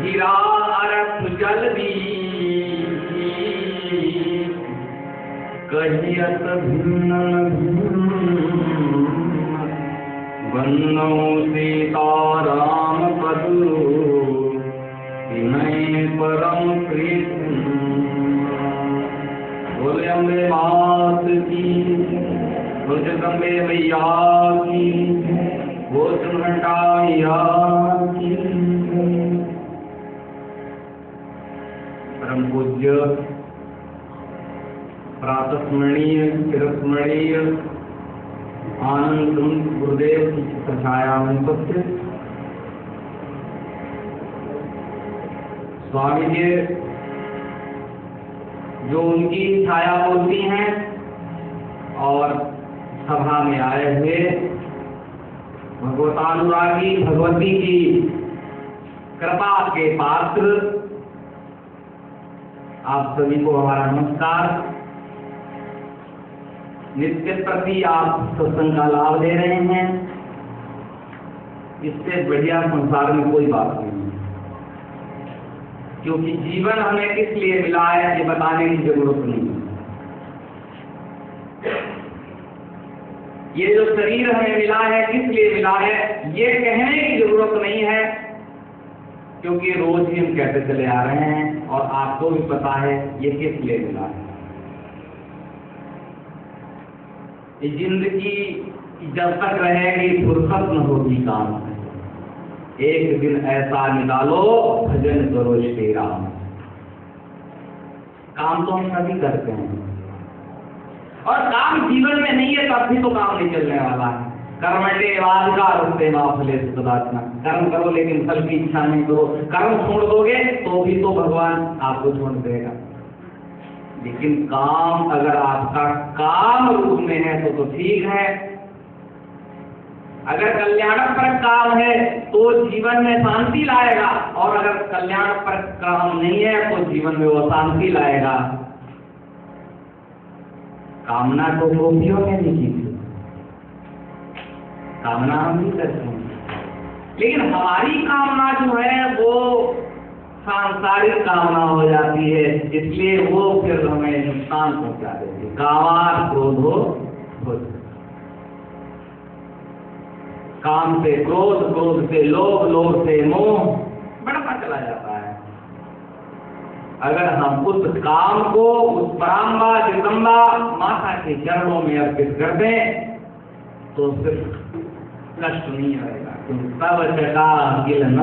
हीरा अरफ जल्दी कहियत भिन्न बन्नो सीताराम पदु विनय परम कृष्ण। बोले अम्बे मात की, बोल जगदम्बे मैया की, बोल घंटाइया की। परम पूज्य प्रातस्मरणीय चिरस्मरणीय आनंद गुरुदेव की छाया में सत्य स्वामी जी जो उनकी छाया होती हैं और सभा में आए हुए भगवतानुरागी भगवती की कृपा के पात्र, आप सभी को हमारा नमस्कार। नित्य प्रति आप सत्संग का लाभ ले रहे हैं, इससे बढ़िया संसार में कोई बात नहीं है, क्योंकि जीवन हमें किस लिए मिला है ये बताने की जरूरत नहीं है। ये जो शरीर हमें मिला है किस लिए मिला है ये कहने की जरूरत नहीं है, क्योंकि रोज ही हम कहते चले आ रहे हैं और आपको भी पता है ये किस लिए मिला है। ये जिंदगी जब तक रहेगी फुर्सत न होगी काम से, एक दिन ऐसा निकालो भजन करो श्री राम। काम तो हम सभी करते हैं और काम जीवन में नहीं है तब भी तो काम नहीं चलने वाला है। कर्मण्ये वाधिकारस्ते मा फलेषु कदाचन, कर्म करो लेकिन फल की इच्छा नहीं करो। कर्म छोड़ दोगे तो भी तो भगवान आपको छोड़ देगा, लेकिन काम अगर आपका काम रूप में है तो ठीक है। अगर कल्याणप्रद काम है तो जीवन में शांति लाएगा, और अगर कल्याणप्रद काम नहीं है तो जीवन में वो शांति लाएगा। कामना तो गोपियों ने नहीं की थी, कामना हम नहीं करते हैं, लेकिन हमारी कामना जो है वो सांसारिक कामना हो जाती है, इसलिए वो फिर हमें नुकसान पहुंचा देती है। कामार क्रोधो क्रोध, काम से क्रोध, क्रोध से लोभ, लोभ से मोह बढ़ता चला जाता है। अगर हम उस काम को उस पराम्बा जगदम्बा माता के चरणों में अर्पित कर दें तो सिर्फ कष्ट नहीं आएगा, क्योंकि सब जगा गिल न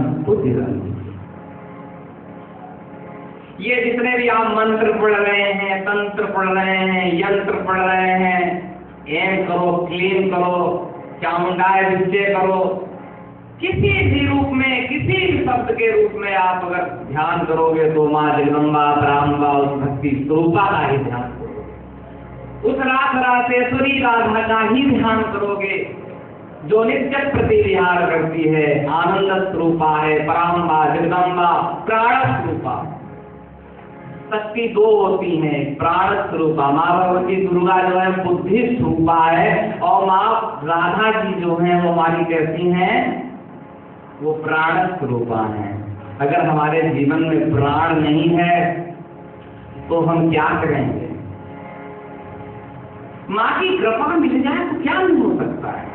ये जितने भी आप मंत्र पढ़ रहे हैं, तंत्र पढ़ रहे हैं, यंत्र पढ़ रहे हैं, एम करो, क्लीन करो, चामुंडाय विजय करो, किसी भी रूप में, किसी भी शब्द के रूप में आप अगर ध्यान करोगे तो माँ जगदम्बा पराम्बा उस भक्ति स्वरूपा का ही ध्यान करोगे, उस रास रासेश्वरी राधा का ही ध्यान करोगे जो नित्य प्रति विहार करती है, आनंद स्वरूपा है, पराम्बा जगदम्बा प्राण स्वरूपा। शक्ति दो होती हैं, प्राण स्वरूपा माँ भगवती दुर्गा जो है बुद्धि स्वरूपा है, और माँ राधा जी जो है वो हमारी कैसी हैं, वो प्राण स्वरूपा है। अगर हमारे जीवन में प्राण नहीं है तो हम क्या करेंगे? माँ की कृपा मिल जाए तो क्या नहीं हो सकता है।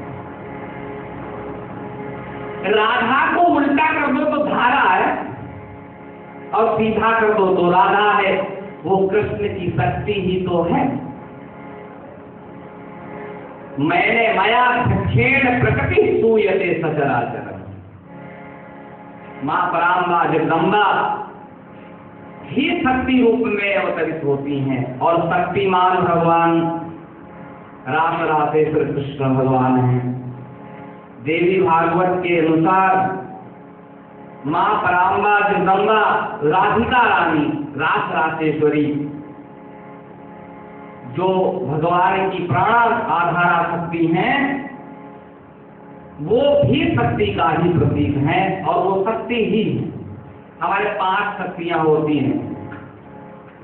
राधा को उल्टा कर दो तो धारा है, और सीधा कर दो तो राधा है। वो कृष्ण की शक्ति ही तो है। मैंने मया खेण प्रकृति सूयते सचराचर, माँ पराम्बा जगदम्बा ही शक्ति रूप में अवतरित होती हैं, और शक्तिमान भगवान रास रासेश्वर कृष्ण भगवान हैं। देवी भागवत के अनुसार माँ पराम्बा जगदम्बा राधिका रानी रास रासेश्वरी जो भगवान की प्राण आधारा शक्ति हैं, वो भी शक्ति का ही प्रतीक है, और वो शक्ति ही हमारे 5 शक्तियां होती हैं।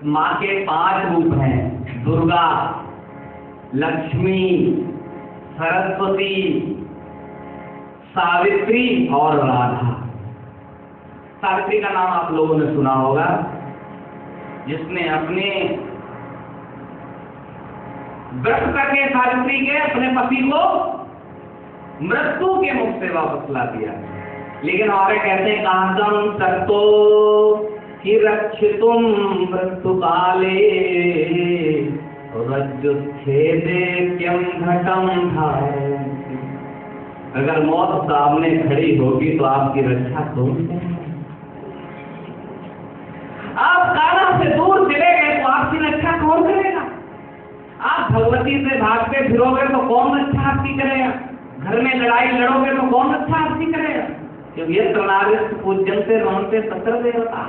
माँ के 5 रूप हैं, दुर्गा, लक्ष्मी, सरस्वती, सावित्री और राधा। सावित्री का नाम आप लोगों ने सुना होगा, जिसने अपने व्रत करके सावित्री के अपने पति को मृत्यु के मुख से वापस ला दिया। लेकिन और कहते हैं कांतम सत्तो कि रक्षितुम मृत्यु काले रज्जुच्छेदे क्यम घटम धारे। अगर मौत सामने खड़ी होगी तो आपकी रक्षा कौन करेगा? आप काना से दूर चले गए तो आपकी रक्षा कौन करेगा? आप भगवती से भागते फिरोगे तो कौन रक्षा आपकी करेगा? घर में लड़ाई लड़ोगे तो कौन रक्षा आपकी करेगा? क्योंकि ये प्रणालिस्ट पूजनते रमनते सत्र देवता।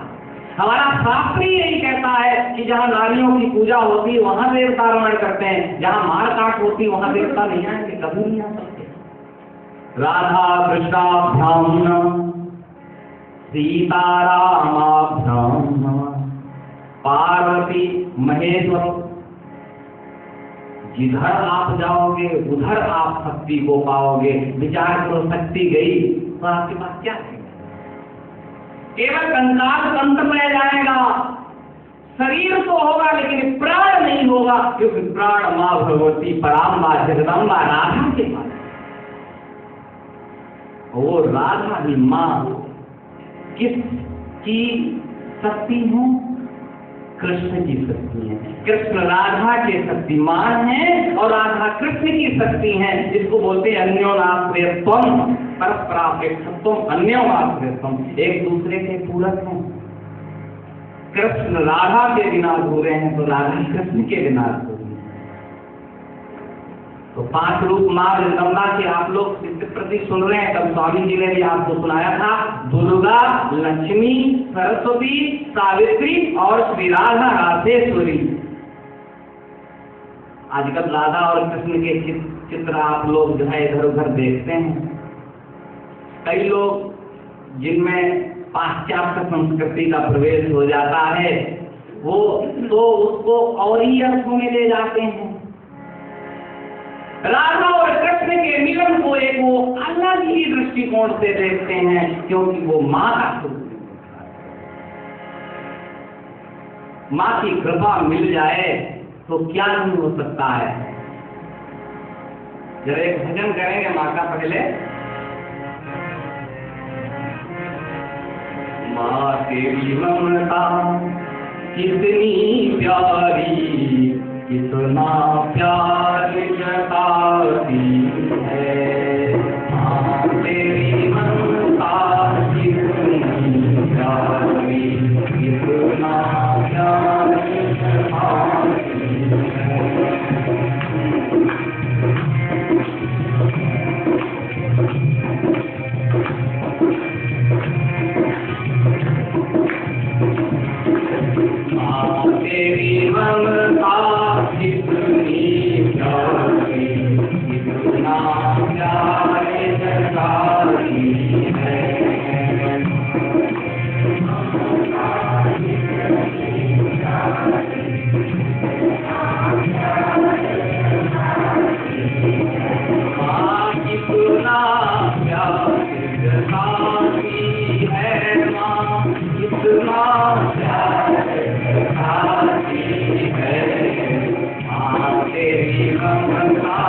हमारा शास्त्र ही यही कहता है कि जहाँ नारियों की पूजा होती है वहां देवता रमण करते हैं, जहाँ मार काट होती है वहां देवता नहीं आएंगे, कभी नहीं आ सकते। राधा कृष्णाभ्याम सीतारामाभ्याम पार्वती महेश्वर, जिधर आप जाओगे उधर आप शक्ति को पाओगे। विचार करो, शक्ति गई तो आपके पास क्या है? केवल कंकाल तंत्र रह जाएगा, शरीर तो होगा लेकिन प्राण नहीं होगा, क्योंकि प्राण माँ भगवती पराम्बा जगदम्बा राधा के पास। वो राधा ही माँ किसकी शक्ति है? कृष्ण की शक्ति है। कृष्ण राधा के शक्तिमान है और राधा कृष्ण की शक्ति है, जिसको बोलते हैं अन्योनाश्रयत्वम, परस्परापेक्षत्वम, अन्योनाश्रयत्वम, एक दूसरे के पूरक हैं। कृष्ण राधा के बिना अधूरे हैं तो राधा कृष्ण के बिना अधूरे हैं। तो 5 रूप माँ जगदम्बा के आप लोग प्रति सुन रहे हैं, तब स्वामी जी ने भी आपको सुनाया था, दुर्गा, लक्ष्मी, सरस्वती, सावित्री और श्री राधा राधेश्वरी। आजकल राधा और कृष्ण के चित्र आप लोग जो है इधर उधर देखते हैं। कई लोग जिनमें पाश्चात्य संस्कृति का प्रवेश हो जाता है, वो तो उसको और ही अर्थों में ले जाते हैं। राधा और कृष्ण के मिलन को एक वो अलग ही दृष्टिकोण से देखते हैं, क्योंकि वो माँ का स्वरूप है। माँ की कृपा मिल जाए तो क्या नहीं हो सकता है। जरा एक भजन करेंगे माँ का पहले। माँ तेरी ममता कितनी प्यारी, कितना प्यार जताती है। माँ तेरी ममता कितनी प्यारी, कितना प्यार जताती है। तेरी ममता कितनी प्यारी, कितना प्यार जताती है। माँ कितना प्यार जताती है, माँ कितना प्यार जताती है। माँ तेरी ममता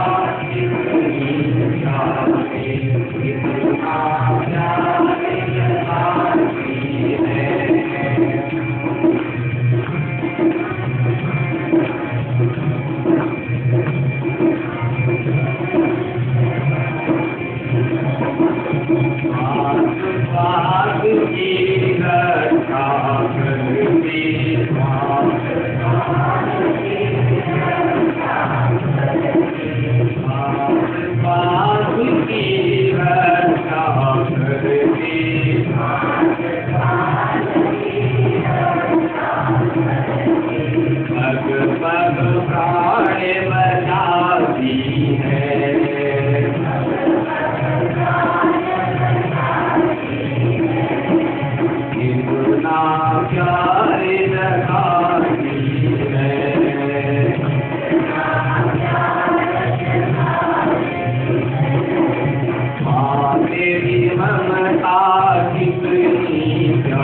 कितनी प्यारी, कितना प्यार जताती है। बाग की रक्षा करती माँ, बाग की रक्षा करती पग पग प्राण बचाती है। कितना प्यार जताती है। माँ तेरी ममता कितनी प्यारी,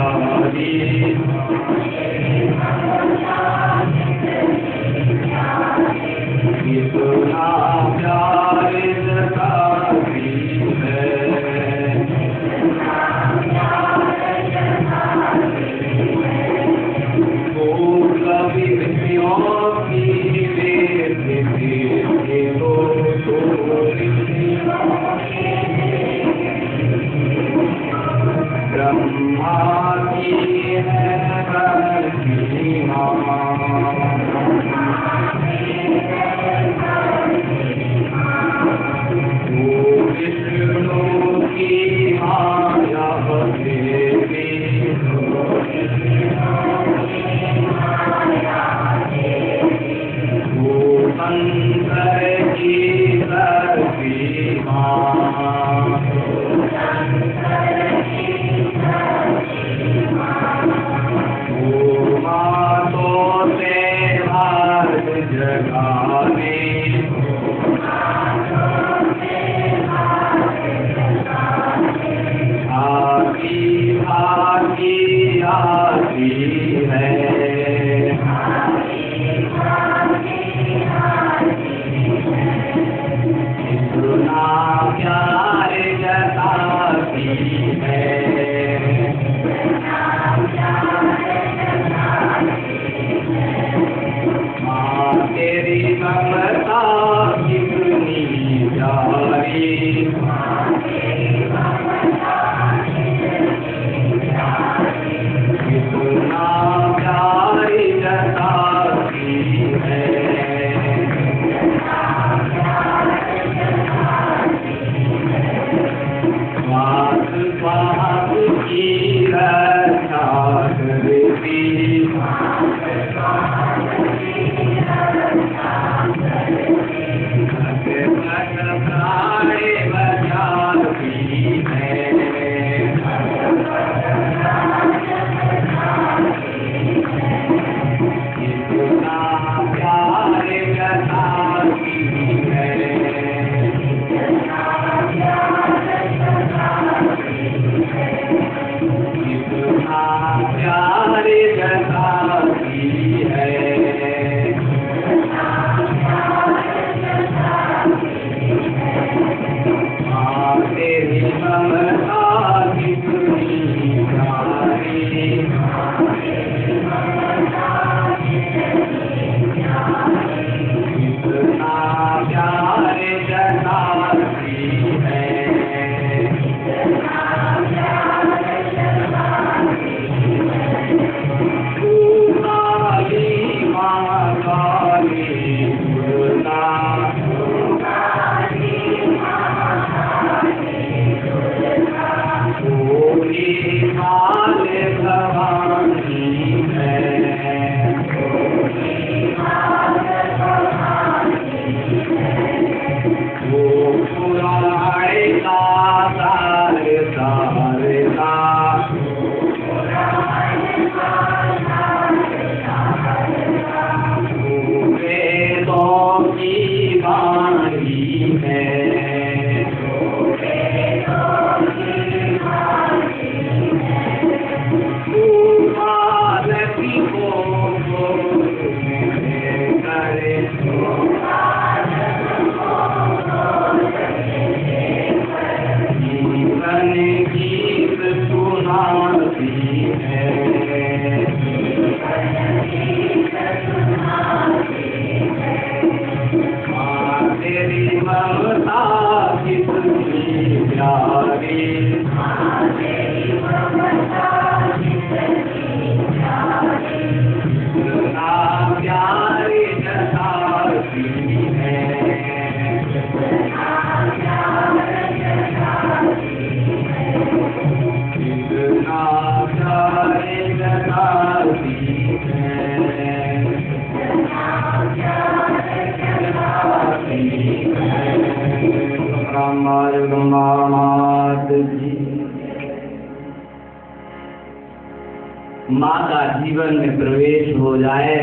माँ का जीवन में प्रवेश हो जाए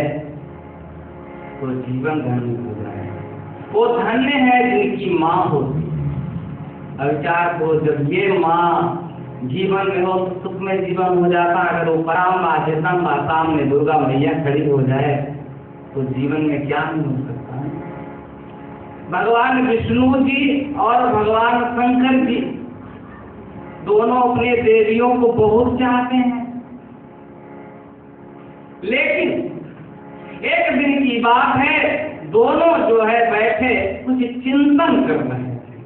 तो जीवन धन्य हो जाए। वो धन्य है जिनकी माँ होती। विचार को जब ये माँ जीवन में हो तो सुख में जीवन हो जाता। अगर वो पराम्बा जगदम्बा सामने दुर्गा मैया खड़ी हो जाए तो जीवन में क्या नहीं हो सकता है। भगवान विष्णु जी और भगवान शंकर जी दोनों अपने देवियों को बहुत चाहते हैं, लेकिन एक दिन की बात है, दोनों जो है बैठे कुछ चिंतन कर रहे थे।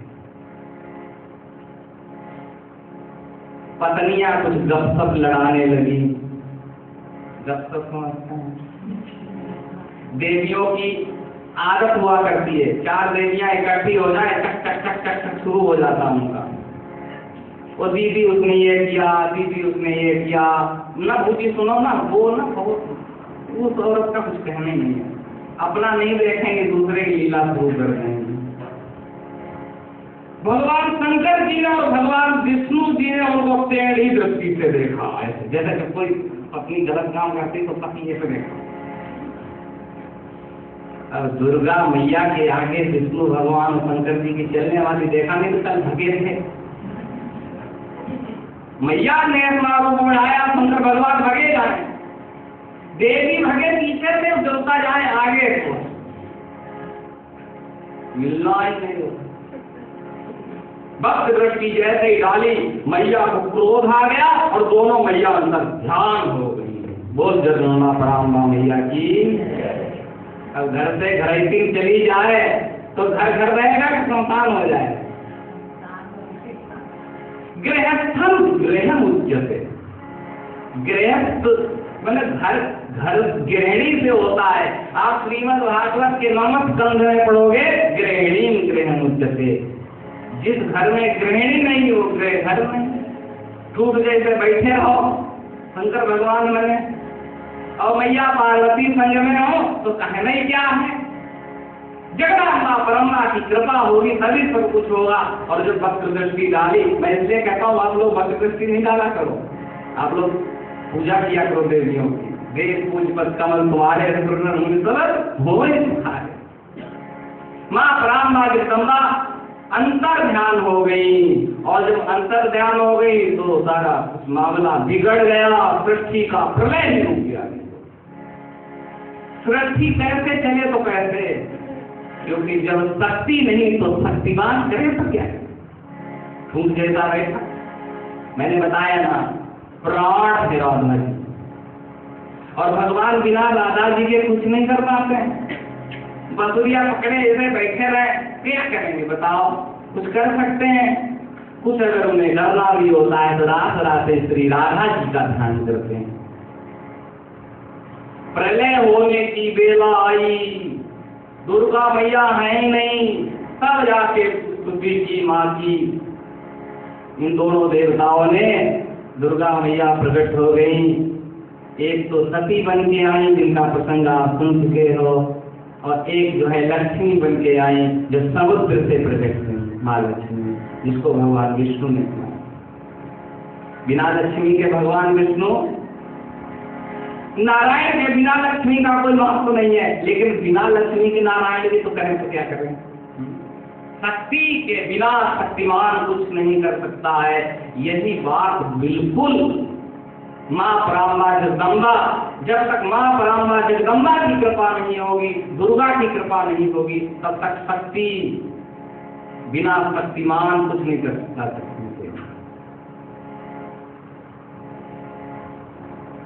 पत्नियां कुछ गपशप लड़ाने लगी। गपशप समझते हैं? देवियों की आदत हुआ करती है, 4 देवियां इकट्ठी हो जाए टक टक टक टक टक शुरू हो जाता उनका। वो दीदी उसने ये किया, दीदी उसने ये किया, ना बूटी सुनो ना, वो ना बहुत उस औरत का कुछ कहने नहीं है, अपना नहीं देखेंगे दूसरे की लीला शुरू कर देंगे। भगवान शंकर जी ने और भगवान विष्णु जी ने उनको टेढ़ी दृष्टि से देखा, ऐसे जैसे जब कोई अपनी गलत काम करती तो पति ऐसे देखा। अब दुर्गा मैया के आगे विष्णु भगवान और शंकर जी की चलने वाली देखा नहीं तो कल भगे थे। मैया ने अपना रूप बढ़ाया, शंकर भगवान भगे जाए, देवी भगे पीछे से, देवता जाए आगे को, मिलना ही नहीं। भक्त दृष्टि जैसे ही डाली, मैया को क्रोध आ गया और दोनों मैया अंदर ध्यान हो गई। बोल जगदम्बा पराम्बा मैया की। अब घर से घरैती चली जाए तो घर घर रहेगा कि संतान हो जाए। गृहस्थम गृहम उच्यते, गृहस्थ मतलब घर घर गृहिणी से होता है। आप श्रीमद् भागवत के 9वें स्कंध में पढ़ोगे, गृहिणी गृहम उच्यते। जिस घर में गृहिणी नहीं हो, गृह घर में टूट जैसे बैठे हो शंकर भगवान में और मैया पार्वती संग में हो तो कहना ही क्या है। जगदम्बा परम्बा की कृपा होगी तभी सब कुछ होगा। और जो भक्त दृष्टि डाली, मैं इसलिए कहता हूँ आप लोग भक्त दृष्टि नहीं डाला करो, आप लोग पूजा किया करो देवियों की। देव पूज पद कमल तुम्हारे हो माँ पराम्बा जगदम्बा अंतर ध्यान हो गई। और जब अंतर ध्यान हो गई तो सारा मामला बिगड़ गया, सृष्टि का प्रलय ही हो गया। सृष्टि कैसे चले तो कैसे, क्योंकि जब शक्ति नहीं तो शक्तिमान करे तो क्या है, फूक जैसा बैठा। मैंने बताया ना, प्राण है राधा जी, और भगवान बिना राधा जी के कुछ नहीं कर पाते हैं। बसुरिया पकड़े ऐसे बैठे रहे, क्या करेंगे बताओ? कुछ कर सकते हैं? कुछ अगर उन्हें डरना भी होता है तो रात रात श्री राधा जी का ध्यान करते हैं। प्रलय होने की बेला आई, दुर्गा मैया है ही नहीं, तब जाके स्तुति की माँ की। इन दोनों देवताओं ने, दुर्गा मैया प्रकट हो गई। एक तो सती बन के आई जिनका प्रसंग आप सुन चुके हो, और एक जो है लक्ष्मी बन के आई जो समुद्र से प्रकट हुई, माँ लक्ष्मी, जिसको भगवान विष्णु ने कहा। बिना लक्ष्मी के भगवान विष्णु, नारायण के बिना लक्ष्मी का कोई महत्व नहीं है, लेकिन बिना लक्ष्मी के नारायण भी तो करें तो क्या करें। शक्ति के बिना शक्तिमान कुछ नहीं कर सकता है। यही बात बिल्कुल माँ पराम्बा जगदम्बा, जब तक माँ पराम्बा जगदम्बा की कृपा नहीं होगी, दुर्गा की कृपा नहीं होगी, तब तक शक्ति बिना शक्तिमान कुछ नहीं कर सकता।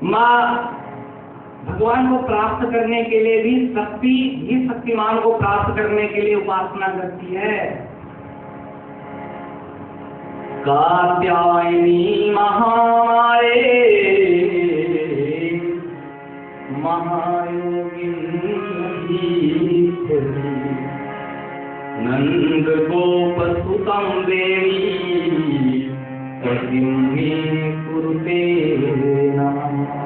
माँ भगवान को प्राप्त करने के लिए भी शक्ति ही शक्तिमान को प्राप्त करने के लिए उपासना करती है। कात्यायनी महामाये महायोगिनी नंद गोप सुतम देवी पतिं मे कुरुते नमः।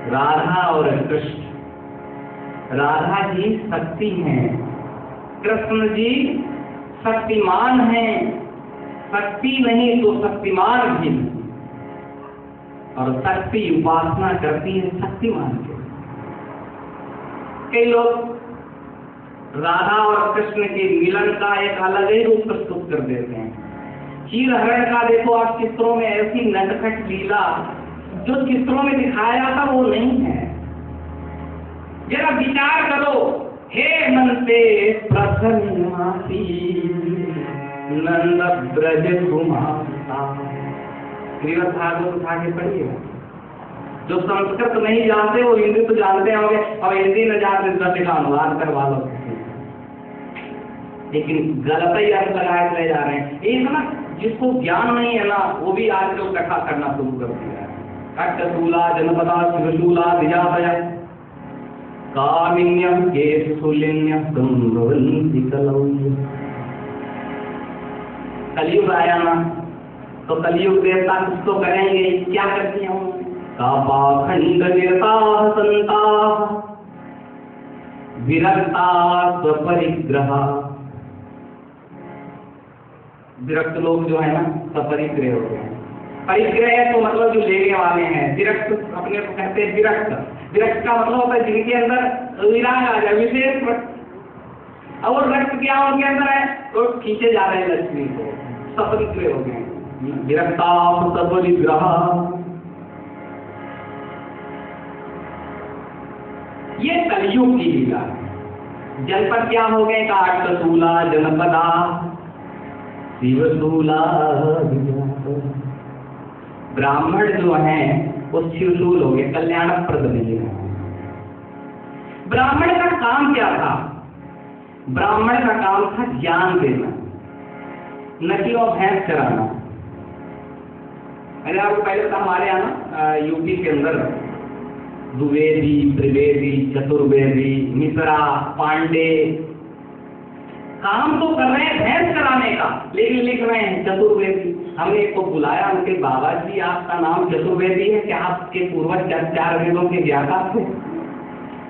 राधा और कृष्ण, राधा जी शक्ति हैं, कृष्ण जी शक्तिमान हैं। शक्ति नहीं तो शक्तिमान भी। और शक्ति उपासना करती है शक्तिमान की। कई लोग राधा और कृष्ण के मिलन का एक अलग ही रूप प्रस्तुत कर देते हैं। चीर हरण का देखो आप चित्रों में ऐसी नटखट लीला जो चित्रों में दिखाया जाता वो नहीं है। जरा विचार करो, हे मनते प्रसन्नासी नंद ब्रज कुमार। श्रीमद् भागवत उठा के पढ़िएगा। जो संस्कृत नहीं जानते वो हिंदी तो जानते होंगे, और हिंदी न जानते तो का अनुवाद करवा लो, लेकिन गलत ही अर्थ लगाए चले जा रहे हैं। एक ना जिसको ज्ञान नहीं है ना वो भी आजकल कथा करना शुरू कर दिया है। कट्टशूला जनपदा शिवशूला दिजातया कामिन्यं केशूलिन्यं संभवन्ति कलौ। कलयुग आया ना तो कलयुग देवता कुछ तो करेंगे। क्या करती हूँ? कापाखंड निर्ता संता विरक्ता स्वपरिग्रह। विरक्त लोग जो है ना सपरिग्रह हो गए। परिग्रह तो मतलब जो लेने वाले हैं, विरक्त अपने को कहते हैं विरक्त। विरक्त का मतलब होता है जिनके अंदर विराग आ जाए, विशेष रक्त। और रक्त क्या उनके अंदर है तो खींचे जा रहे हैं लक्ष्मी को, सपरिग्रह हो गए। विरक्ता सपरिग्रह, ये कलयुग की लीला। जनपद क्या हो गए? काटशूला जनपदा शिवशूला। ब्राह्मण जो हैं वो शिवशूल हो गए, कल्याणप्रद नहीं है। ब्राह्मण का काम क्या था? ब्राह्मण का काम था ज्ञान देना, न कि वो भैंस चराना। मैंने आपको पहले था हमारे यहाँ यूपी के अंदर द्विवेदी, त्रिवेदी, चतुर्वेदी, मिश्रा, पांडे काम तो कर रहे हैं भैंस चराने का, लेकिन लिख रहे हैं चतुर्वेदी। हमने एक को बुलाया, उनके बाबा जी आपका नाम चतुर्वेदी है क्या? आपके पूर्वज 4 वेदों के ज्ञाता थे?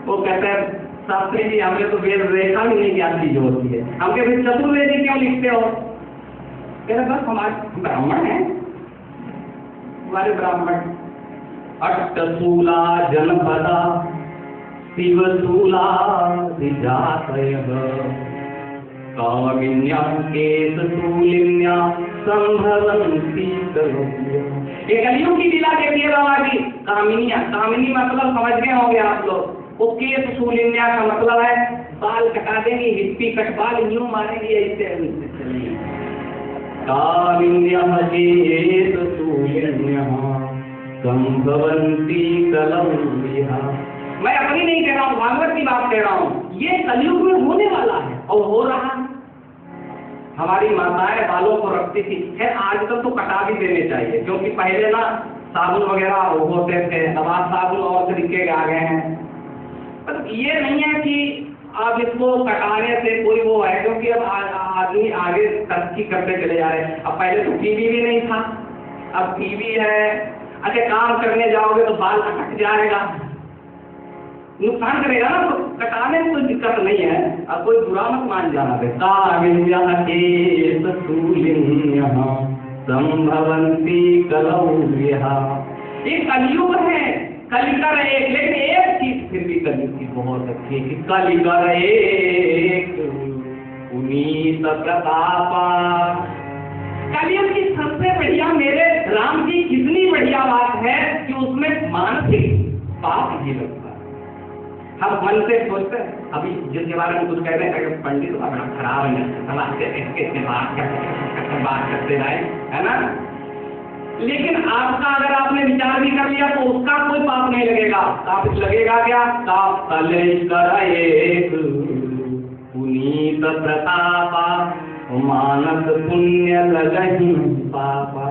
वो कहते हैं शास्त्री जी हमें तो वेद रेखा भी नहीं क्या चीज होती है, हम कहते चतुर्वेदी क्यों लिखते हो? कहते बस हमारे ब्राह्मण है, हमारे ब्राह्मण। अट्टशूला जनपदा शिवशूला दिजातयः कामिन्यां केशशूलिन्यां संभवन्ति कलौ। ये कलयुग की लीला कहती है बाबा जी। कामिनिया, कामिनी मतलब समझ गए होंगे आप लोग। वो केशशूलिन्या का मतलब है बाल कटा देंगे, हिप्पी कट बाल यूं मारेंगे ऐसे। कामिन्यः केशशूलिन्याः संभवन्ति कलौ। मैं अपनी नहीं कह रहा हूँ, भागवत की बात कह रहा हूँ। ये कलयुग में होने वाला है और हो रहा है। हमारी माताएं बालों को रखती थी, खैर आजकल तो कटा भी देने चाहिए, क्योंकि पहले ना साबुन वगैरह होते थे, अब साबुन और तरीके आ गए हैं। पर ये नहीं है कि अब इसको कटाने से कोई वो है, क्योंकि अब आदमी आगे तरक्की करते चले जा रहे हैं। अब पहले तो टीवी भी नहीं था, अब टीवी है। अच्छा काम करने जाओगे तो बाल कट जाएगा, नुकसान करेगा ना, तो कटाने में कोई दिक्कत नहीं है। अब कोई बुरा मत मान जाना। संभवन्ति कलौ। ये कलयुग है, कलिकर एक, लेकिन एक चीज फिर भी कलयुग की बहुत अच्छी है, कलिकर एक पुनीत प्रतापा। कलयुग की सबसे बढ़िया मेरे राम जी कितनी बढ़िया बात है कि उसमें मानसिक पाप ही लगता है। हम मन से सोचते हैं, अभी जिसके बारे में कुछ कह रहे हैं पंडित बड़ा खराब है, बात करते रहे, है ना। लेकिन आपका अगर आपने विचार भी कर लिया तो उसका कोई पाप नहीं लगेगा। पाप लगेगा क्या? पुनीत प्रतापा मानस पुण्य लगहि पापा।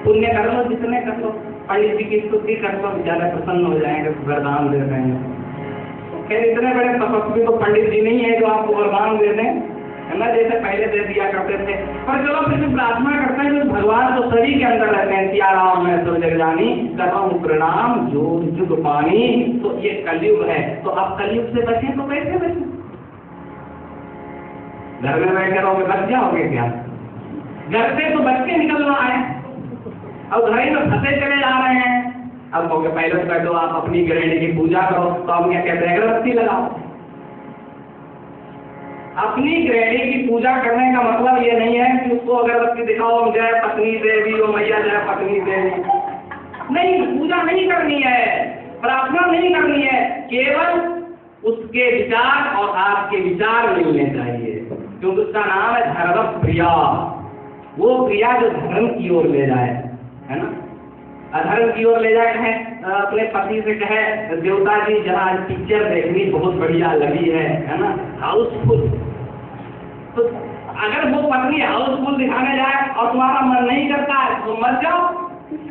पुण्य कर लो, जितने कर लो, पंडित जी की स्तुति कर लो, ज्यादा प्रसन्न हो जाएंगे, वरदान दे रहे हैं। खैर इतने बड़े तपस्वी तो पंडित जी नहीं है जो आपको वरदान दे दें, है ना, जैसे पहले दे दिया करते थे। पर चलो फिर भी प्रार्थना करते हैं कि भगवान तो सभी के अंदर रहते हैं। सिया राम है तो जगजानी करम प्रणाम जो जुग पानी। तो ये कलयुग है, तो आप कलयुग से बचें तो कैसे बचें? घर में बैठे रहोगे बच जाओगे क्या? घर से तो बच के निकलना है। अब घर ही में फंसे चले जा रहे हैं। अब कहोगे पहले तो कहते हो आप अपनी गृहिणी की पूजा करो, तो हम क्या कहते हैं अगरबत्ती लगाओ। अपनी गृहिणी की पूजा करने का मतलब ये नहीं है कि उसको अगरबत्ती दिखाओ जय पत्नी देवी ओ मैया जय पत्नी देवी, नहीं, पूजा नहीं करनी है, प्रार्थना नहीं करनी है, केवल उसके विचार और आपके विचार मिलने चाहिए, क्योंकि उसका नाम है धर्म प्रिया। वो क्रिया जो धर्म की ओर ले जाए, है ना, अधर्म की ओर ले जाए। कहे अपने पति से कहे देवता जी जरा पिक्चर देखनी बहुत बढ़िया लगी है ना, हाउसफुल। तो अगर वो पत्नी हाउसफुल दिखाने जाए और तुम्हारा मन नहीं करता है तो मत जाओ।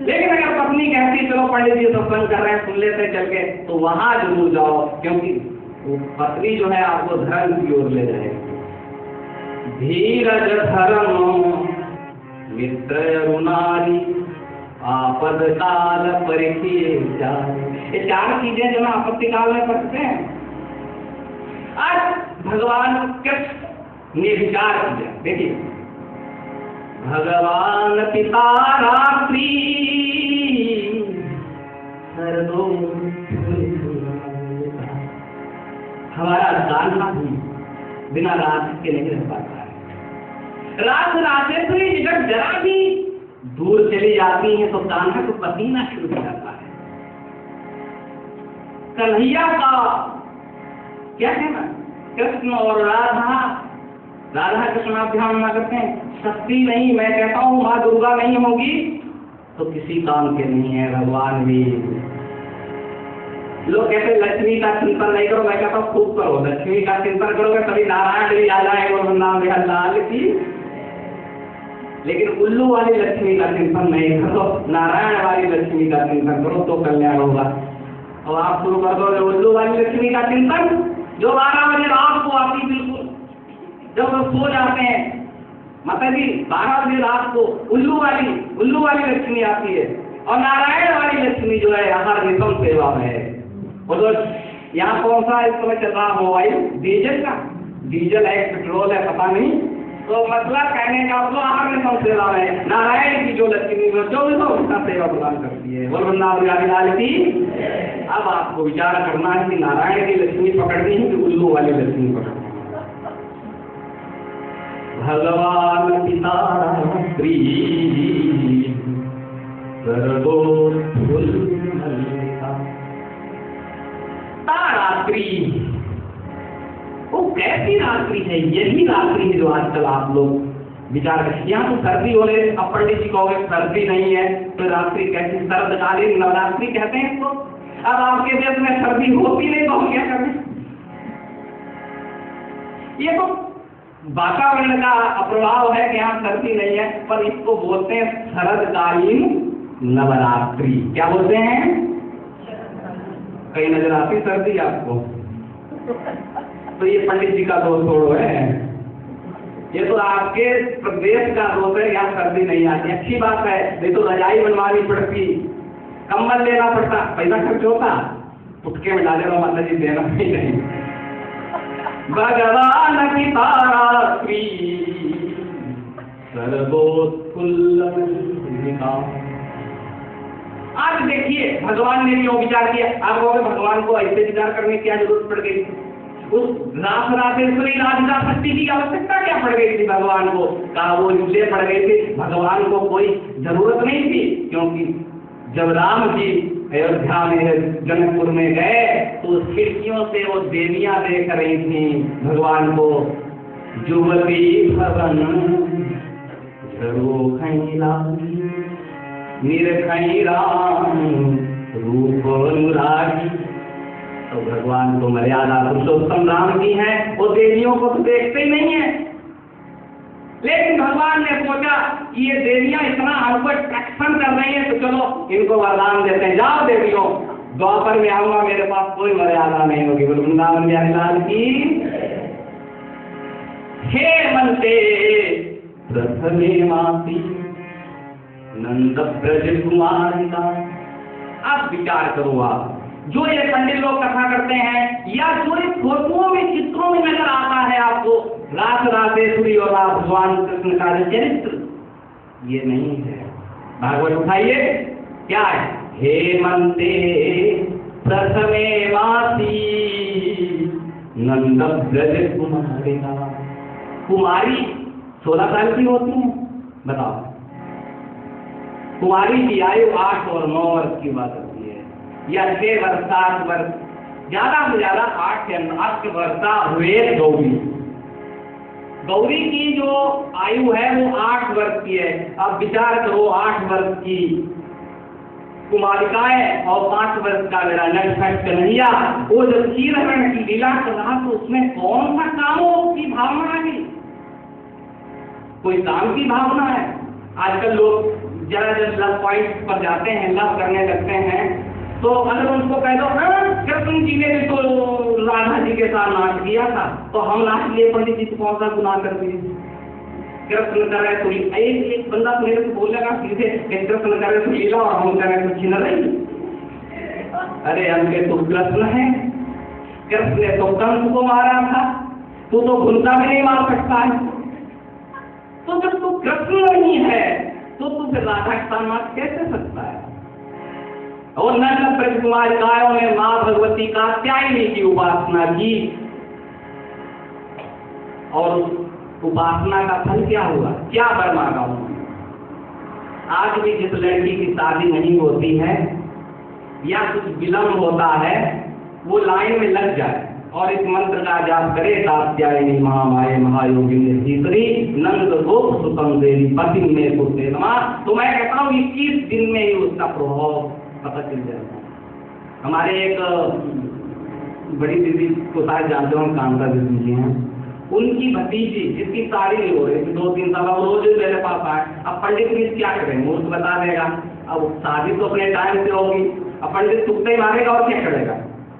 लेकिन अगर पत्नी कहती चलो पंडित जी सत्संग कर रहे हैं सुन लेते चल के, तो वहां जरूर जाओ, क्योंकि वो पत्नी जो है आपको धर्म की ओर ले जाएगी। धीरज धर्म मित्र रुनारी आपद काल परिखिए जाए। ये चार चीजें जो ना आपत्ति काल में करते हैं। आज भगवान कृष्ण ने विचार किया, देखिए भगवान पिता रात्रि हमारा कान्हा भी बिना रात के नहीं रह पाता है। रात राजेश्वरी निकट जरा भी दूर चली जाती है तो कान्हा को पसीना शुरू हो जाता है। कन्हैया का क्या कहना, कृष्ण और राधा, राधा कृष्णाभ्याम ना करते हैं, शक्ति नहीं, मैं कहता हूँ माँ दुर्गा नहीं होगी तो किसी काम के नहीं है भगवान भी। लोग कहते लक्ष्मी का चिंतन नहीं करो, मैं कहता हूँ खूब करो, लक्ष्मी का चिंतन करोगे तभी नारायण भी आ जाएंगे और नाम लाल की। लेकिन उल्लू वाली लक्ष्मी का चिंतन नहीं करो, नारायण वाली लक्ष्मी का चिंतन करो तो कल्याण होगा। और आप शुरू कर दो उल्लू वाली लक्ष्मी का चिंतन, जो 12 बजे रात को आती, बिल्कुल जब लोग सो जाते हैं, माता जी 12 बजे रात को उल्लू वाली लक्ष्मी आती है। और नारायण वाली लक्ष्मी जो है हर निगम सेवा में है। और तो यहाँ कौन सा इस समय चल रहा मोबाइल, डीजल का, डीजल है पेट्रोल है पता नहीं, तो मतलब कहने का मतलब हर निगम सेवा में नारायण की जो लक्ष्मी जो भी तो उसका सेवा प्रदान करती है। बोल वृंदावन लाल की। अब आपको विचार करना है कि नारायण की लक्ष्मी पकड़नी है कि उल्लू वाली लक्ष्मी पकड़नी। भगवान पिता रात्रि रात्रि, वो कैसी रात्रि है, यही रात्रि है जो आजकल आप लोग विचार करें। यहाँ तो सर्दी हो रही, अब पंडित जी कहोगे सर्दी नहीं है तो रात्रि कैसी, सर्दकालीन नवरात्रि कहते हैं इसको। अब आपके देश में सर्दी होती नहीं तो हम क्या करें। ये तो वातावरण का अप्रभाव है कि यहाँ सर्दी नहीं है, पर इसको बोलते हैं शरदकालीन नवरात्रि। क्या बोलते हैं? कहीं नजर आती सर्दी आपको? तो ये पंडित जी का दोष छोड़ो है, ये तो आपके प्रदेश का दोष है, यहाँ सर्दी नहीं आती। अच्छी बात है, नहीं तो रजाई बनवानी पड़ती, कंबल लेना पड़ता, पैसा खर्च होता, टुटके में डाले रहो माता जी, देना ही नहीं। भगवान की रात्रि सर्वोत्फुल्लमल्लिका। आज देखिए भगवान ने क्यों विचार किया। आप कहोगे भगवान को ऐसे विचार करने की क्या जरूरत पड़ गई, उस रास राजेश्वरी राधिका शक्ति की आवश्यकता क्या पड़ गई थी भगवान को? कहा वो इसलिए पड़ गई थी, भगवान को कोई जरूरत नहीं थी, क्योंकि जब राम जी अयोध्या में जनकपुर में गए तो खिड़कियों से वो देवियां देख रही थी भगवान को। जुवती भवन निरखई राम रूप अनुरागी। तो भगवान को मर्यादा पुरुषोत्तम राम की है, वो देवियों को तो देखते ही नहीं है। लेकिन भगवान ने सोचा कि ये देवियां इतना हमको अट्रैक्शन कर रही हैं तो चलो इनको वरदान देते हैं, जाओ देवियों, द्वापर में आऊंगा, मेरे पास कोई मर्यादा नहीं होगी। वृंदावन बिहारी लाल की। हे मनते प्रथमे मासी नंद ब्रज कुमारी का। अब विचार करो, आप जो ये पंडित लोग कथा करते हैं या जो ये फोटोओं में चित्रों में नजर आता है आपको रास राजेश्वरी और भगवान कृष्ण का चरित्र, ये नहीं है। भागवत उठाइए, क्या है? हेमंते प्रथमे मासी नंद ब्रज कुमारिका। कुमारी 16 साल की होती है, बताओ। कुमारी की आयु 8 और 9 वर्ष की बात होती है, या 6 वर्ष 7 वर्ष, ज्यादा से ज्यादा 8 से 8 वर्षा हुए गौरी। गौरी की जो आयु है वो 8 वर्ष की है। अब विचार करो, 8 वर्ष की कुमारिकाएं और 5 वर्ष का मेरा नटखट कन्हैया, वो जब क्षीरहरण की लीला कर रहा तो उसमें कौन सा कामों की भावना आ गई? कोई काम की भावना है? आजकल लोग जरा जब लव पॉइंट पर जाते हैं, लव करने लगते हैं, तो अगर उनको कह दो कृष्ण जी ने भी तो राधा जी के साथ नाच किया था, तो हम नाच लिए, पंडित जी तो कौन सा गुनाह कर दिए? कृष्ण कर रहे तो एक बंदा मेरे को बोलेगा सीधे, कृष्ण कर रहे तो लीला और हम कर रहे तो छिन रही। अरे हमके तो कृष्ण है, कृष्ण ने तो कंस को मारा था, तू तो भूलता भी नहीं मार सकता है। तो जब तू कृष्ण नहीं है तो तू फिर राधा के साथ नाच कैसे सकता है? और नंद ब्रज कुमारिकाओं ने मां भगवती का त्यागिनी की उपासना की, और उपासना का फल क्या हुआ? क्या वर मांगा उन्होंने? आज भी जिस लड़की की शादी नहीं होती है या कुछ विलंब होता है, वो लाइन में लग जाए और इस मंत्र का जाप करे, कात्यायनी महामाये महायोगिनी धीतरी नंद गोप सुतम देवी पति में कुते नमा, तो मैं कहता हूँ 21 दिन में ही उसका प्रभाव पता चल जाएगा। हमारे एक बड़ी दीदी को शायद जानते हो, कांता दीदी जी हैं, उनकी भतीजी जिसकी शादी नहीं हो रही थी 2-3 साल, और रोज मेरे पास आए। अब पंडित जी क्या करें, मुझे बता देगा, अब शादी तो अपने टाइम से होगी, अब पंडित तुक्के ही मारेगा और क्या करेगा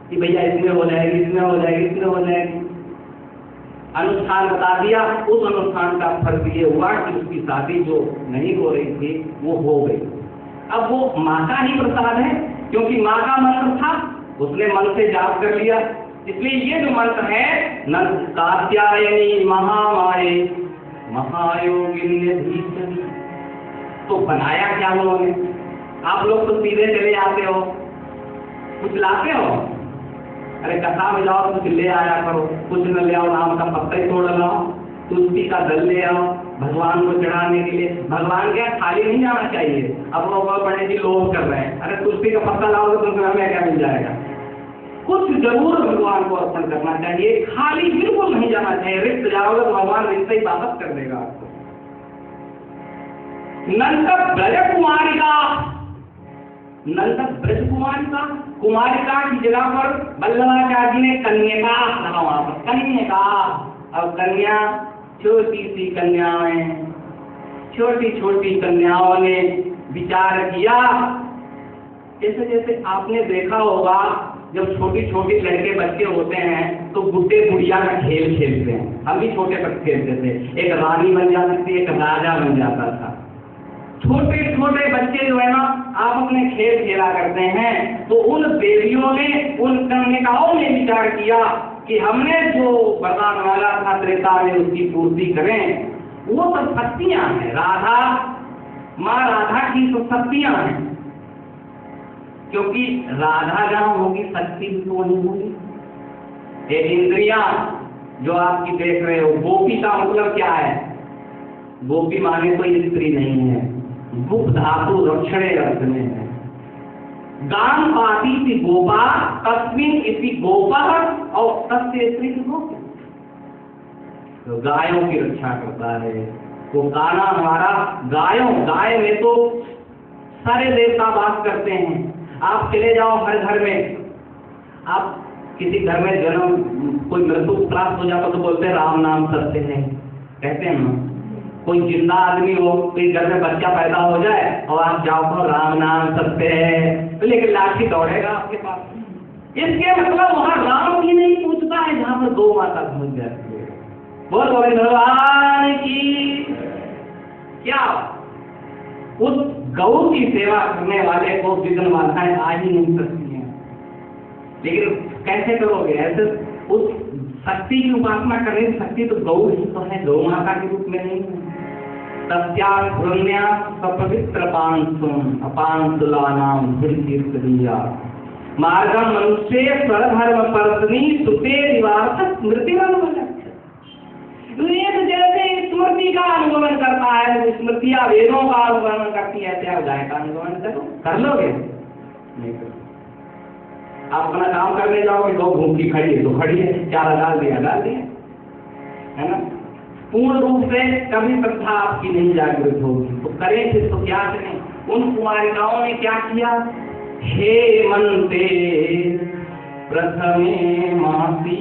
कि भैया इसमें हो जाएगी, इसमें हो जाएगी, इसमें हो जाएगी। अनुष्ठान बता दिया, उस अनुष्ठान का फर्क ये हुआ कि उसकी शादी जो नहीं हो रही थी वो हो गई। अब वो माँ का ही प्रसाद है, क्योंकि माँ का मंत्र था, उसने मन से जाप कर लिया। इसलिए ये जो मंत्र है नंद कात्यायनी महामाये महायोगिनी धीतरी, तो बनाया क्या उन्होंने? आप लोग तो सीधे चले आते हो, कुछ लाते हो, अरे कथा में जाओ कुछ ले आया करो, कुछ न ले आओ, नाम का पत्ता ही तोड़ लाओ, तुलसी का दल ले आओ भगवान को चढ़ाने के लिए। भगवान क्या खाली नहीं जाना चाहिए। अब लोग पंडित जी लोभ कर रहे हैं, अरे तुलसी का पत्ता लाओगे तो हमें क्या मिल जाएगा? कुछ जरूर भगवान को अर्पण करना चाहिए, खाली बिल्कुल नहीं जाना चाहिए। रिक्त जाओगे तो भगवान रिक्त ही वापस कर देगा आपको। नंद ब्रज कुमारिका, नंद ब्रज कुमारिका, कुमारिका की जगह पर वल्लभाचार्य जी ने कन्या कहा, वहां पर कन्या। अब कन्या छोटी सी कन्याएं, छोटी छोटी कन्याओं ने विचार किया, जैसे जैसे आपने देखा होगा जब छोटी छोटी लड़के बच्चे होते हैं तो गुड्डे गुड़िया का खेल खेलते हैं। हम भी छोटे पर खेलते थे, एक रानी बन जाती थी, एक राजा बन जाता था। छोटे छोटे बच्चे जो है ना, आप अपने खेल खेला करते हैं, तो उन देवियों ने, उन कन्यकाओं ने विचार किया कि हमने जो वरदान मांगा था त्रेता में उसकी पूर्ति करें। वो सब शक्तियां हैं, राधा माँ राधा की तो शक्तियां हैं, क्योंकि राधा जहां होगी शक्ति भी तो वहीं होगी। ये इंद्रियां जो आपकी देख रहे हो, गोपी का मतलब क्या है? गोपी माने कोई स्त्री नहीं है, गुप धातु रक्षणे अर्थ में है। गान पाती थी गोपा तस्मिन इसी गोपा और तस्य स्त्री की गोपी, तो गायों की रक्षा करता है वो। गाना हमारा गायों, गाय में तो सारे देवता वास करते हैं। आप चले जाओ हर घर में, आप किसी घर में जन्म कोई मृत्यु प्राप्त हो जाता तो बोलते हैं राम नाम सत्य है, कहते हैं ना। कोई जिंदा आदमी हो, कोई घर में बच्चा पैदा हो जाए और आप जाओ तो राम नाम सत्य है, तो लेकिन लाठी दौड़ेगा आपके पास। इसके मतलब वहां राम की नहीं पूछता है जहां पर गौ माता पहुंच जाती है। बोल बोले भगवान की क्या, उस गौ की सेवा करने वाले को विघ्न बाधाएं आ ही नहीं सकती हैं। लेकिन कैसे करोगे? ऐसे उस शक्ति की उपासना करने की शक्ति तो गौ ही तो है, गौ माता के रूप में नहीं है। तस्या घृण्या सपवित्र अपांसुलानाम धीर्तीर्थ मार्गम मनुष्य स्वधर्म परतनी सुते निवास स्मृति जैसे स्मृति का अनुगमन करता है, स्मृतियां वेदों का अनुगमन करती है, क्या गाय का अनुगमन करो, कर लोगे? नहीं करो। आप अपना काम करने जाओगे, लोग भूखी खड़ी है तो खड़ी है, चारा डाल दिया, है ना? पूर्ण रूप से कभी श्रद्धा आपकी नहीं जागृत होगी, तो करें फिर तो क्या करें? उन कुमारिकाओं ने क्या किया? हे मंते प्रथमे मासी,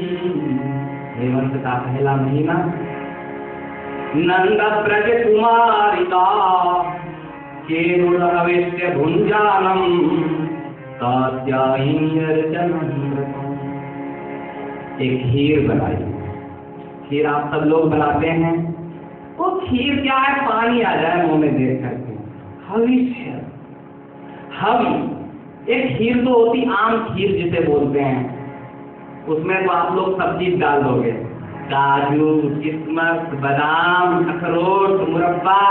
हेमंत का पहला महीना, नंद ब्रज कुमारिका केरुरहवेश्य भुंजानम एक खीर बनाई। खीर आप सब लोग बनाते हैं, वो खीर क्या है? पानी आ जाए मुंह में देख करके, हविष्य हवि। एक खीर तो होती आम खीर जिसे बोलते हैं, उसमें तो आप लोग सब चीज डाल दोगे, काजू, किस्मत, बादाम, अखरोट, मुरब्बा,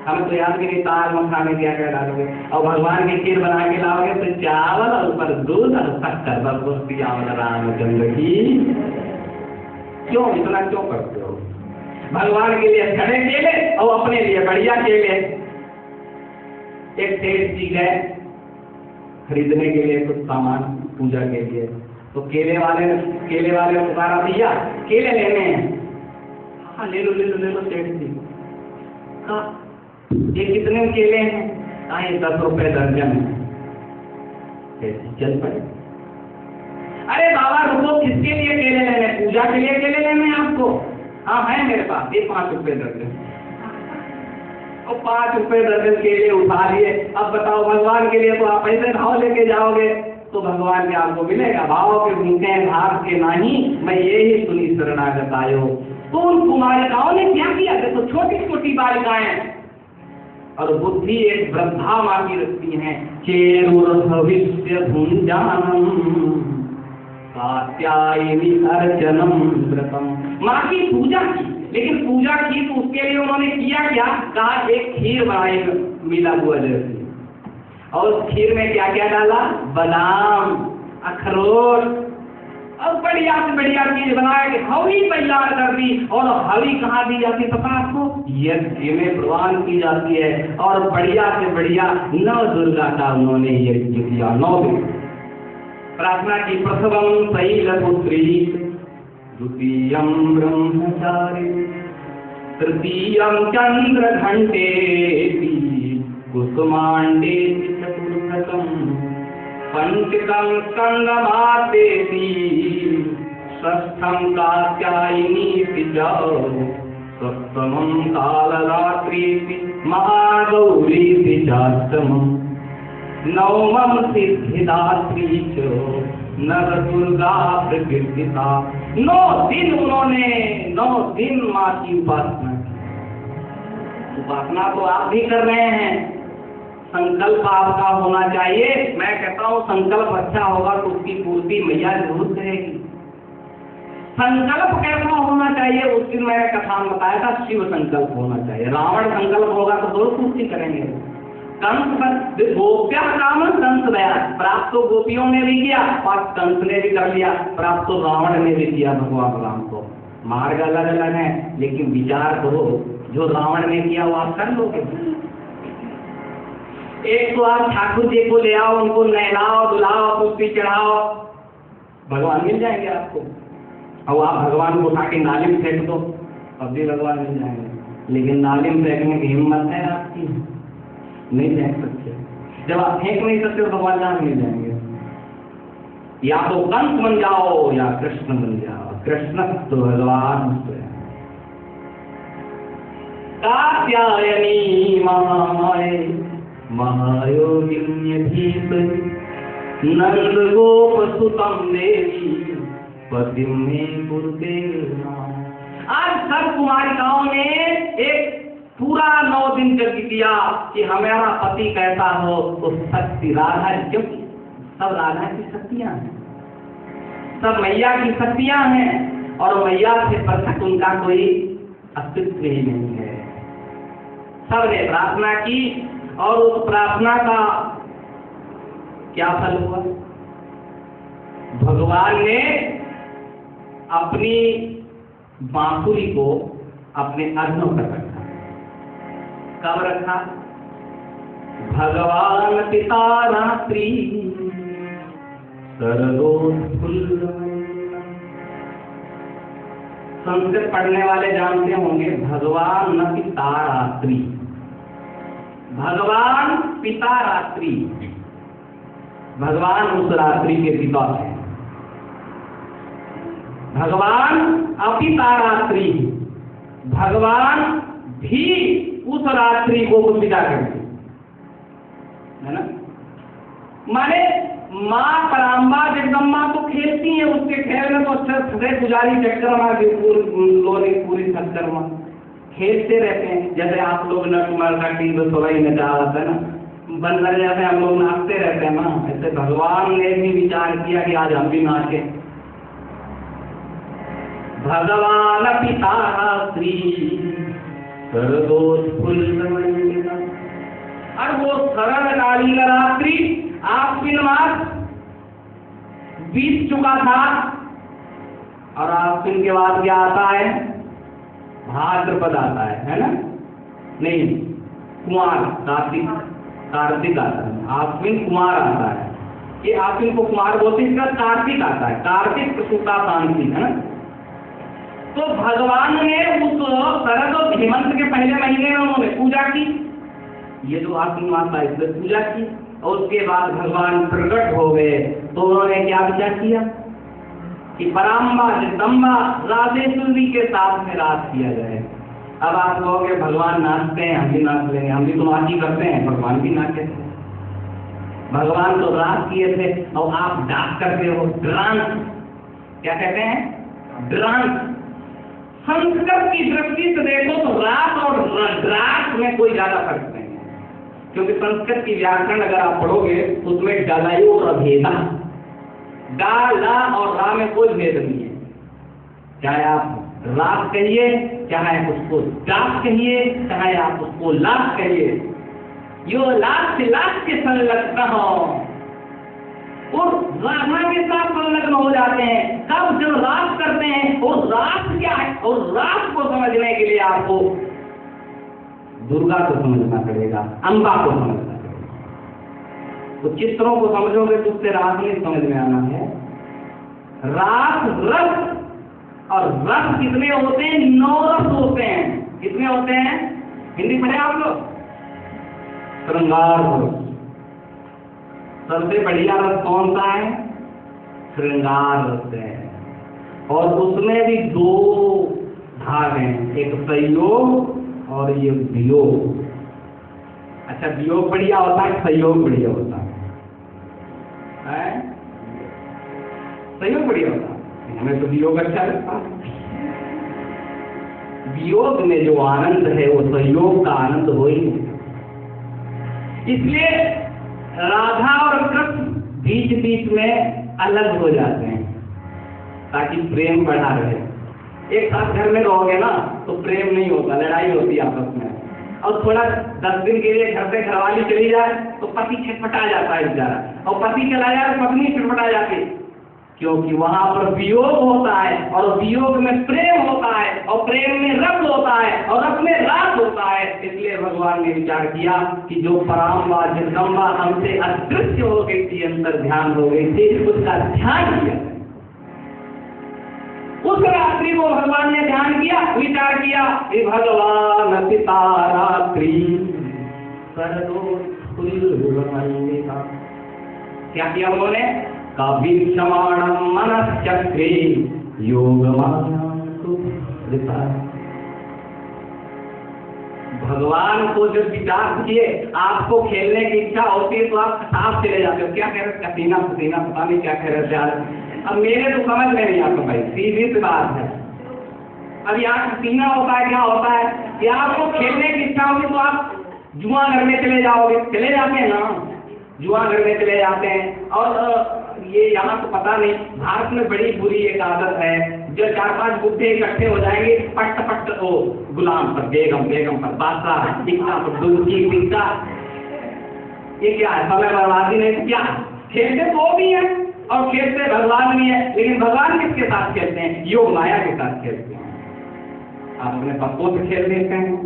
हमें तो याद भी नहीं ताल मखाने क्या क्या डालोगे। और भगवान की खीर बना के लाओगे तो चावल और ऊपर दूध और शक्कर, बस दोस्ती आवल रामचंद्र की। क्यों इतना क्यों करते हो? भगवान के लिए खड़े केले और अपने लिए बढ़िया केले। एक सेठ जी गए खरीदने के लिए कुछ सामान पूजा के लिए, तो केले वाले पुकारा, भैया केले लेने हैं। हाँ ले लो सेठ जी। ये कितने केले हैं? ये 10 रुपए दर्जन है। चल पड़े। अरे बाबा रुको, किसके लिए केले लेने? पूजा के लिए केले लेने हैं आपको? हाँ है मेरे पास, ये 5 रुपए दर्जन। और 5 रुपए दर्जन केले उठा लिए। अब बताओ, भगवान के लिए तो आप ऐसे भाव लेके जाओगे तो भगवान के आपको मिलेगा? भाव के भूखे भाव के नहीं, मैं ये ही सुनी शरणागत आयो। तो उन कुमारिकाओं ने क्या किया? देखो छोटी छोटी बालिकाएं और बुद्धि एक वृद्धा माँ की रखती हैं। चेरुर भविष्य भुंजानम कात्यायनी अर्चनम व्रतम, माँ की पूजा की। लेकिन पूजा की तो उसके लिए उन्होंने किया क्या? कहा एक खीर बनाई मिला हुआ जैसी, और उस खीर में क्या क्या डाला? बादाम, अखरोट और बढ़िया से बढ़िया चीज बनाया कि हवी तैयार कर दी। और हवी कहाँ दी जाती है पता आपको? यज्ञ में प्रवान की जाती है। और बढ़िया से बढ़िया 9 दुर्गा का उन्होंने यज्ञ किया। 9 दिन प्रार्थना की। प्रथमम शैलपुत्री, द्वितीयम ब्रह्मचारी, तृतीयम चंद्रघंटेति, कुसुमांडे चतुर्थकम, पंचकम स्कंदमातेति, षष्ठम कात्यायनीति च, सप्तमम कालरात्रीति, महागौरीति चाष्टमम, नवमम सिद्धिदात्री च, नर दुर्गा प्रकृतिता। 9 दिन उन्होंने 9 दिन माँ की उपासना की। उपासना तो आप भी कर रहे हैं, संकल्प आपका होना चाहिए। मैं कहता हूँ संकल्प अच्छा होगा तो उसकी पूर्ति मैया जरूर करेगी। संकल्प कैसा होना चाहिए? उस दिन मैंने कथा में बताया था, शिव संकल्प होना चाहिए। रावण संकल्प होगा तो जरूर पूर्ति करेंगे। कंस गोप्या काम कंस गया, प्राप्त तो गोपियों ने भी किया और कंस ने भी कर लिया, प्राप्त तो रावण ने भी किया भगवान राम को। मार्ग अलग अलग है, लेकिन विचार करो जो रावण ने किया वो आप कर लोगे। एक तो आप ठाकुर जी को ले आओ, उनको नहलाओ धुलाओ पुष्टि चढ़ाओ, भगवान मिल जाएंगे आपको। और आप भगवान को उठा के नाली में फेंक दो, अब भी भगवान मिल जाएंगे। लेकिन नाली में फेंकने की हिम्मत है आपकी? नहीं फेंक सकते। जब आप फेंक नहीं सकते तो भगवान कहाँ मिल जाएंगे? या तो कंस बन जाओ या कृष्ण बन जाओ। कृष्ण तो भगवान स्वयं। कात्यायनी महामाये महायोगिन्यधीश्वरी, नंद गोप सुतम देवी, पतिम में कुरुते। आज सब कुमारिकाओं ने एक पूरा 9 दिन जग दिया कि हमारा पति कैसा हो। तो शक्ति राधा, क्योंकि सब राधा की शक्तियां हैं, सब मैया की शक्तियां हैं, और मैया से पृथक उनका कोई अस्तित्व ही नहीं है। सबने प्रार्थना की और उस प्रार्थना का क्या फल हुआ? भगवान ने अपनी बांसुरी को अपने अधनों पर रखा। कब रखा? भगवान पिता रात्रि संस्कृत पढ़ने वाले जानते होंगे, भगवान न पिता रात्रि, भगवान पिता रात्रि, भगवान उस रात्रि के पिता है। भगवान अपिता रात्रि, भगवान भी उस रात्रि को विदा करते है ना। माने माँ पराम्बा जगदम्बा तो खेलती है, उसके खेल में तो अच्छा पुजारी चक्रमा पूरी चक्रमा खेलते रहते हैं। जैसे आप लोग नटमल का टीम सोलह नचा होता है ना, बंदर जैसे हम लोग नाचते रहते हैं ना, ऐसे भगवान ने भी विचार किया कि आज हम भी नाचे। भगवान पिता श्री और वो सरल कालीन रात्रि आश्विन मास बीत चुका था, और आश्विन के बाद क्या आता है? भाद्रपद आता है ना? नहीं, कुमार, कार्तिक, कार्तिक आता है। आश्विन कुमार आता है, ये आश्विन को कुमार बोलते हैं, इसका कार्तिक आता है, कार्तिक प्रसूता शांति है ना। तो भगवान ने उस शरद और हेमंत के पहले महीने में उन्होंने पूजा की, ये जो आश्विन मास था इसमें पूजा की, और उसके बाद भगवान प्रकट हो गए। तो उन्होंने क्या विचार किया कि पराम्बा जगदम्बा राजेश्वरी के साथ में रात किया जाए। अब आप कहोगे भगवान नाचते हैं, हम भी नाच लेंगे, हम भी तो नाच ही करते हैं, भगवान भी नाचे थे। भगवान तो रात किए थे और आप डांस करते हो, डांस, क्या कहते हैं? डांस। संस्कृत की दृष्टि से देखो तो रात और रात में कोई ज्यादा फर्क नहीं है, क्योंकि संस्कृत की व्याकरण अगर आप पढ़ोगे उसमें डालायु और अभेदा, डा ला और रा में कोई भेद नहीं है। चाहे आप रात कहिए, चाहे उसको डाक कहिए, चाहे आप उसको लाख कहिए, यो लाख से लाख के संलग्न हो और राधा के साथ संलग्न हो जाते हैं। कब? जब रात करते हैं। और रात क्या है? और रात को समझने के लिए आपको दुर्गा को समझना पड़ेगा, अम्बा को समझना पड़ेगा। तो चित्रों को समझोगे तो उससे रात नहीं समझ में आना है। रात रस, और रस कितने होते हैं? 9 रस होते हैं। कितने होते हैं? हिंदी पढ़े आप लोग? श्रृंगार रस। सबसे बढ़िया रस कौन सा है? श्रृंगार रस है। और उसमें भी 2 भाग हैं, एक संयोग और ये वियोग। अच्छा, वियोग बढ़िया होता है, संयोग बढ़िया होता है? संयोग बढ़िया होता है, हमें तो वियोग अच्छा लगता है। वियोग में जो आनंद है वो संयोग का आनंद हो ही नहीं। इसलिए राधा और कृष्ण बीच बीच में अलग हो जाते हैं ताकि प्रेम बढ़ा रहे। एक साथ घर में रहोगे ना तो प्रेम नहीं होता, लड़ाई होती है आपस में। और थोड़ा 10 दिन के लिए घर से घरवाली चली जाए तो पति छटपटा जाता है बेचारा, और पति चला जाए तो पत्नी छटपटा जाती है, क्योंकि वहां पर वियोग होता है, और वियोग में प्रेम होता है, और प्रेम में रस होता है, और रस में रास होता है। इसलिए भगवान ने विचार किया कि जो पराम्बा जगदम्बा हमसे अदृश्य हो गई थी, अंतर ध्यान हो गई थी, उसका ध्यान किया। उस रात्रि को भगवान ने ध्यान किया, विचार किया कि भगवान पिता रात्रि क्या किया उन्होंने? काव्यक्षमाणं मनश्चक्रे भगवान को जब विचार किए, आपको खेलने की इच्छा होती है तो आप साफ चले जाते हो, क्या कह रहे? कसीना पसीना, पता नहीं क्या कह रहे थे। अब मेरे तो समझ में नहीं आता भाई, सीधी सी बात है। अब यहाँ कसीना होता है, क्या होता है कि आपको खेलने की इच्छा होगी तो आप जुआ घर में चले जाओगे, चले जाते हैं ना। जुआ करने चले जाते हैं। और ये यहाँ तो पता नहीं, भारत में बड़ी बुरी एक आदत है, जो 4-5 बुढ़े इकट्ठे हो जाएंगे, पट पट ओ गुलाम पर, बेगम बेगम पर, बादशाह टिक्का पर, दूधी टिक्का। ये क्या है? समय बर्बादी नहीं तो क्या? खेलते तो भी है और खेलते भगवान भी है, लेकिन भगवान किसके साथ खेलते हैं? योग माया के साथ खेलते हैं। आप अपने पत्तों से खेल देते हैं।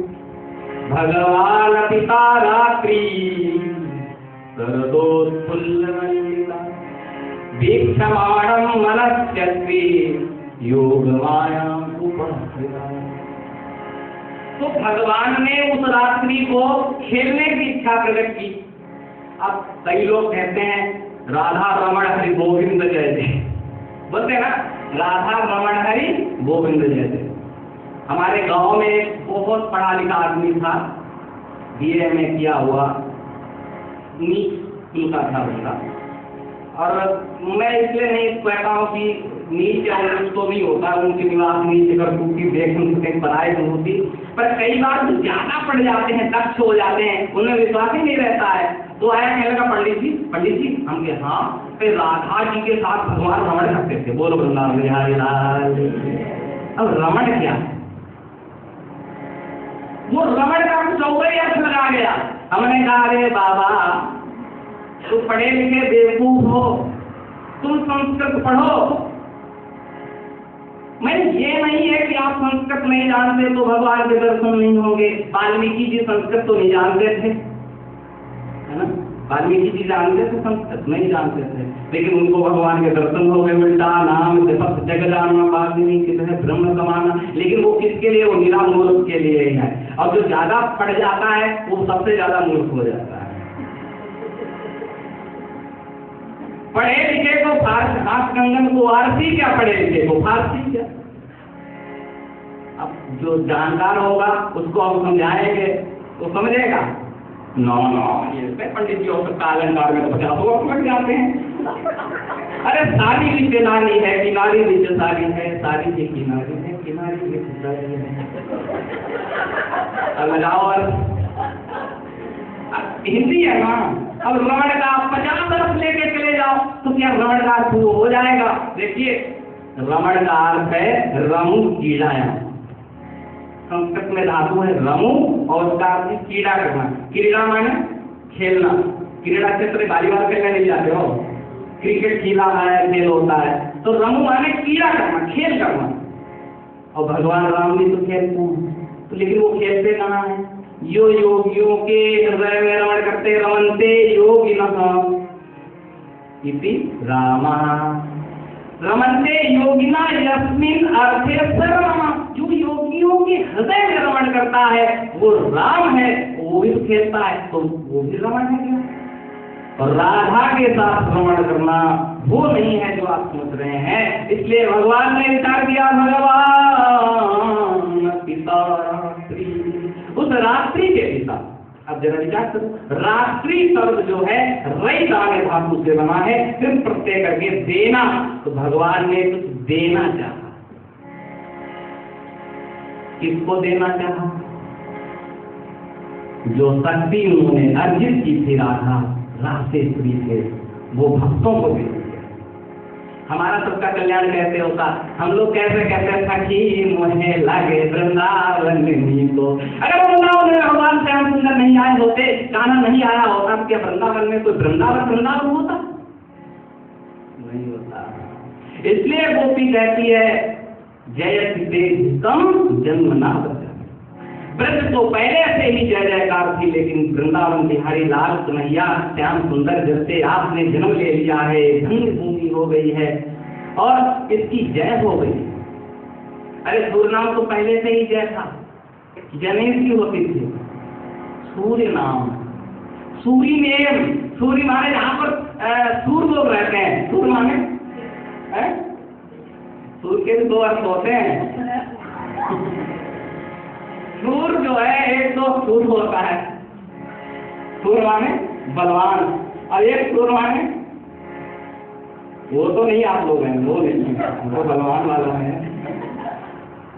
भगवान पिता रात्रि सरदोत्फुल्लमण्डिता वीक्षमाणं मनश्चक्रे योगमायां उपस्थिता। तो भगवान ने उस रात्रि को खेलने की इच्छा प्रकट की। अब कई लोग कहते हैं राधा रमण हरि गोविंद जय जय, बोलते हैं ना, राधा रमण हरि गोविंद जय जय। हमारे गांव में एक बहुत पढ़ा लिखा आदमी था, BA में किया हुआ, नीच स्कूल का था उसका। और मैं इसलिए नहीं कहता हूँ कि नीच या नीच तो नहीं होता, उनके निवास नीच अगर टूटी देख उनसे पढ़ाई नहीं होती, पर कई बार जो ज्यादा पढ़ जाते हैं, दक्ष हो जाते हैं, उन्हें विश्वास ही नहीं रहता है। तो आया कहने लगा, पंडित जी हम के हाँ, फिर राधा जी के साथ भगवान रमण करते थे, बोलो वृंदावन बिहारी लाल। अब रमण क्या है? वो रमण का कुछ और ही अर्थ लगा गया। हमने कहा अरे बाबा, तुम पढ़े लिखे बेवकूफ हो, तुम संस्कृत पढ़ो। मैं ये नहीं है कि आप संस्कृत नहीं जानते तो भगवान के दर्शन नहीं होंगे। वाल्मीकि जी संस्कृत तो नहीं जानते थे, है ना? वाल्मीकि जी जानते थे, संस्कृत नहीं जानते थे, लेकिन उनको भगवान के दर्शन हो गए। उल्टा नाम जग जानना वाल्मीकि कित है ब्रह्म समाना। लेकिन वो किसके लिए? वो निरा मूर्ख के लिए ही है। और जो ज्यादा पढ़ जाता है वो सबसे ज्यादा मूर्ख हो जाता है। पढ़े लिखे को फारसी, हाथ कंगन को आरसी क्या, पढ़े लिखे को फारसी क्या। अब जो जानकार होगा उसको हम समझाएंगे तो समझेगा। नो ये पंडित जी हो सकता अलंकार में तो 50 लोग समझ जाते हैं। अरे सारी नीचे नारी है, किनारी नीचे सारी है, सारी से किनारी है, किनारी नीचे सारी है। अब लगाओ और हिंदी है ना। अब रमण का 50 अर्थ लेके चले जाओ तो क्या रमण का अर्थ हो जाएगा? देखिए, रमण का अर्थ है रमु कीड़ाया। संस्कृत में धातु है रमु और उसका अर्थ कीड़ा करना। क्रीड़ा माने खेलना। क्रीड़ा क्षेत्र वॉलीबॉल खेलने नहीं जाते हो, क्रिकेट खेला है, खेल होता है। तो रमु माने कीड़ा करना, खेल करना। और भगवान राम भी तो खेलते हैं, तो लेकिन वो खेलते कहाँ है? यो योगियों के हृदय में रमण करते, रमनते योगिनः इति रामा। रमनते योगिना यस्मिन अर्थे सर्वमा। जो योगियों के हृदय में रमण करता है वो राम है, वो भी खेलता है, तो वो भी रमण है क्या? और राधा के साथ रमण करना वो नहीं है जो आप सोच रहे हैं। इसलिए भगवान ने विचार किया, भगवान पिता रात्रि, उस रात्रि के पिता। अब जरा विचार करो, रात्रि शब्द जो है रई दाने धातु से बना है, फिर प्रत्यय करके देना। तो भगवान ने कुछ देना चाहा। किसको देना चाहा? जो शक्ति उन्होंने अर्जित की थी राधा रासेश्वरी से, वो भक्तों को दे दिया। हमारा सबका कल्याण कैसे होता? हम लोग कैसे कहते सखी मोहे लगे वृंदावन में तो। अगर वृंदावन में भगवान श्याम सुंदर नहीं आए होते, कान्हा नहीं आया होता, तो क्या वृंदावन में कोई वृंदावन होता? नहीं होता। इसलिए गोपी कहती है जयति देहिकम जन्म ना बचा। ब्रज तो पहले से ही जय जयकार थी, लेकिन वृंदावन बिहारी लाल कन्हैया श्याम सुंदर जैसे आपने जन्म ले लिया है, धन्य भूमि हो गई है और इसकी जय हो गई। अरे सूर्य नाम तो पहले से ही जय था, जनेश की होती थी। सूर्य नाम, सूरी नेम, सूर्य माने जहाँ पर सूर्य लोग रहते हैं। सूर्य माने सूर्य के 2 अर्थ होते हैं। सूर्य जो है एक तो सूर्य होता है, सूर्य माने बलवान, और एक सूर्य माने वो तो नहीं आप लोग हैं, वो नहीं, वो बलवान वाला है।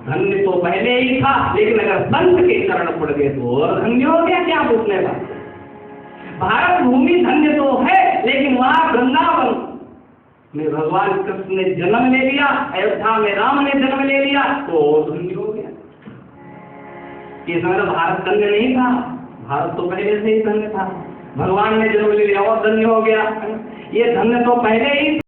धन्य तो पहले ही था, लेकिन अगर संत के चरण पड़ गए तो और धन्य हो गया। क्या पूछने का? भारत भूमि धन्य तो है, लेकिन वहां वृंदावन में भगवान कृष्ण ने जन्म ले लिया, अयोध्या में राम ने जन्म ले लिया, तो धन्य हो गया। ये समय भारत धन्य नहीं था, भारत तो पहले से ही धन्य था। भगवान ने जन्म ले लिया और धन्य हो गया। ये धन्य तो पहले ही